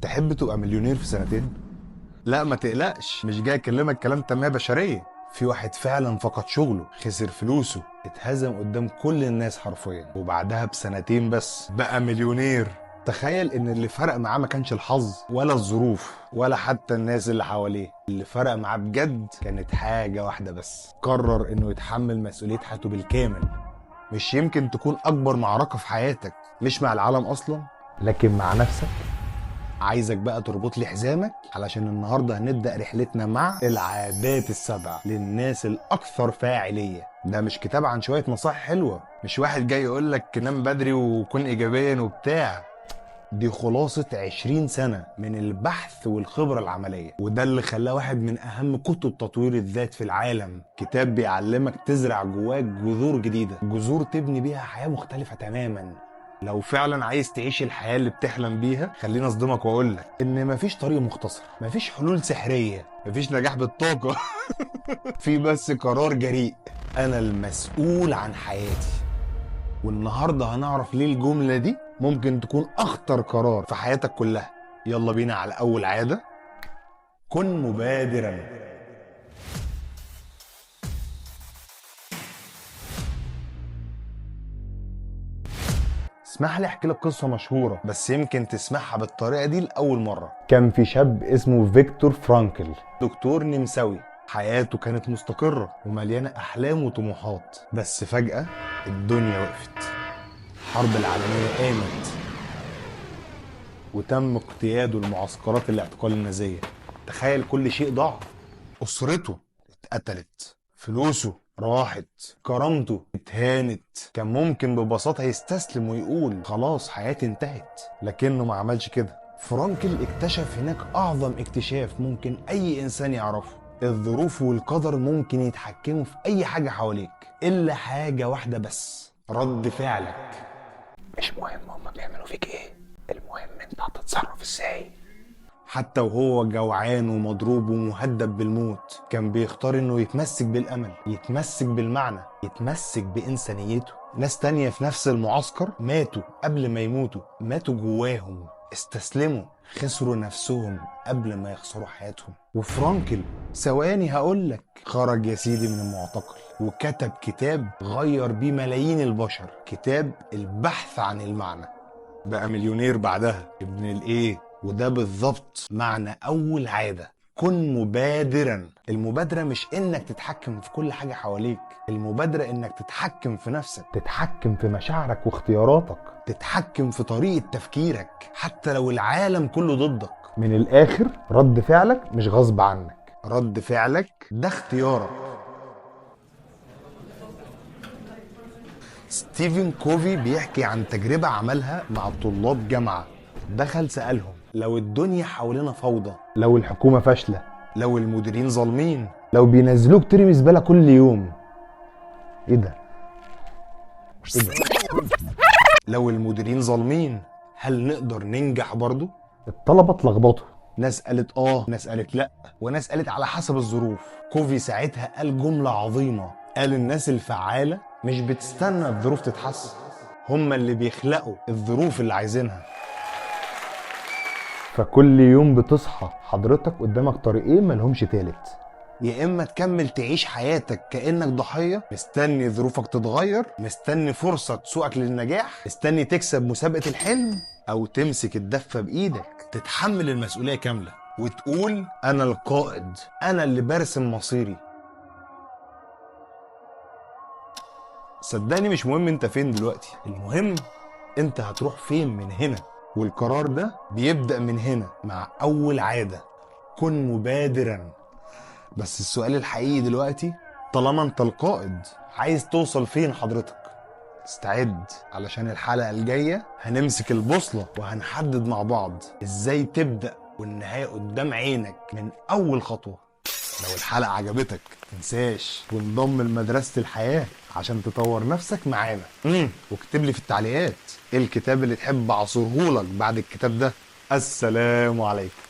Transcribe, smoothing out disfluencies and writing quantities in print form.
تحب تبقى مليونير في سنتين؟ لا ما تقلقش، مش جاي اكلمك كلام تنمية بشرية. في واحد فعلا فقد شغله، خسر فلوسه، اتهزم قدام كل الناس حرفيا، وبعدها بسنتين بس بقى مليونير. تخيل ان اللي فرق معاه ما كانش الحظ ولا الظروف ولا حتى الناس اللي حواليه. اللي فرق معاه بجد كانت حاجة واحدة بس: قرر انه يتحمل مسؤولية حياته بالكامل. مش يمكن تكون اكبر معركة في حياتك مش مع العالم اصلا، لكن مع نفسك. عايزك بقى تربط لي حزامك، علشان النهارده هنبدأ رحلتنا مع العادات السبع للناس الأكثر فاعلية. ده مش كتاب عن شوية نصائح حلوة، مش واحد جاي يقول لك نام بدري وكن إيجابيا وبتاع. دي خلاصة 20 سنة من البحث والخبرة العملية، وده اللي خلاه واحد من أهم كتب تطوير الذات في العالم. كتاب بيعلمك تزرع جواك جذور جديدة، جذور تبني بيها حياة مختلفة تماما. لو فعلا عايز تعيش الحياة اللي بتحلم بيها، خليني اصدمك واقول لك ان مفيش طريق مختصر، مفيش حلول سحرية، مفيش نجاح بالطاقة. في بس قرار جريء: انا المسؤول عن حياتي. والنهاردة هنعرف ليه الجملة دي ممكن تكون اخطر قرار في حياتك كلها. يلا بينا على اول عادة: كن مبادرا. اسمح لي احكي لك قصه مشهوره، بس يمكن تسمعها بالطريقه دي لاول مره. كان في شاب اسمه فيكتور فرانكل، دكتور نمساوي. حياته كانت مستقره ومليانه احلام وطموحات، بس فجاه الدنيا وقفت. الحرب العالميه قامت وتم اقتياده لمعسكرات الاعتقال النازيه. تخيل كل شيء ضاع: اسرته اتقتلت، فلوسه راحت، كرامته اتهانت. كان ممكن ببساطة يستسلم ويقول خلاص حياتي انتهت، لكنه ما عملش كده. فرانكل اكتشف هناك أعظم اكتشاف ممكن أي إنسان يعرفه: الظروف والقدر ممكن يتحكموا في أي حاجة حواليك إلا حاجة واحدة بس: رد فعلك. مش مهم هما بيعملوا فيك إيه، المهم أنت هتتصرف إزاي. حتى وهو جوعان ومضروب ومهدد بالموت، كان بيختار انه يتمسك بالامل، يتمسك بالمعنى، يتمسك بانسانيته. ناس تانية في نفس المعسكر ماتوا قبل ما يموتوا، ماتوا جواهم، استسلموا، خسروا نفسهم قبل ما يخسروا حياتهم. وفرانكل، ثواني هقولك، خرج يا سيدي من المعتقل وكتب كتاب غير بيه ملايين البشر، كتاب البحث عن المعنى. بقى مليونير بعدها، ابن الايه. وده بالظبط معنى اول عادة: كن مبادرا. المبادرة مش انك تتحكم في كل حاجة حواليك، المبادرة انك تتحكم في نفسك، تتحكم في مشاعرك واختياراتك، تتحكم في طريقة تفكيرك حتى لو العالم كله ضدك. من الاخر، رد فعلك مش غصب عنك، رد فعلك ده اختيارك. ستيفن كوفي بيحكي عن تجربة عملها مع طلاب جامعة. دخل سألهم: لو الدنيا حوالينا فوضى، لو الحكومة فاشلة، لو المديرين ظالمين، لو بينزلوك ترمي زبالة كل يوم، ايه ده؟ ايه ده؟ لو المديرين ظالمين، هل نقدر ننجح برضو؟ الطلبة اتلخبطوا، ناس قالت ناس قالت لا، وناس قالت على حسب الظروف. كوفي ساعتها قال جملة عظيمة، قال: الناس الفعالة مش بتستنى الظروف تتحسن، هم اللي بيخلقوا الظروف اللي عايزينها. فكل يوم بتصحى حضرتك قدامك طريقين ملهمش تالت: يا اما تكمل تعيش حياتك كأنك ضحية مستني ظروفك تتغير، مستني فرصة تسوقك للنجاح، مستني تكسب مسابقة الحلم، او تمسك الدفة بايدك، تتحمل المسؤولية كاملة وتقول انا القائد، انا اللي برسم مصيري. صدقني مش مهم انت فين دلوقتي، المهم انت هتروح فين من هنا. والقرار ده بيبدأ من هنا مع اول عادة: كن مبادرا. بس السؤال الحقيقي دلوقتي: طالما انت القائد، عايز توصل فين حضرتك؟ استعد، علشان الحلقة الجاية هنمسك البوصلة وهنحدد مع بعض ازاي تبدأ والنهاية قدام عينك من اول خطوة. لو الحلقة عجبتك متنساش وانضم لمدرسة الحياة عشان تطور نفسك معانا. واكتب لي في التعليقات ايه الكتاب اللي تحب اعصرهولك بعد الكتاب ده. السلام عليكم.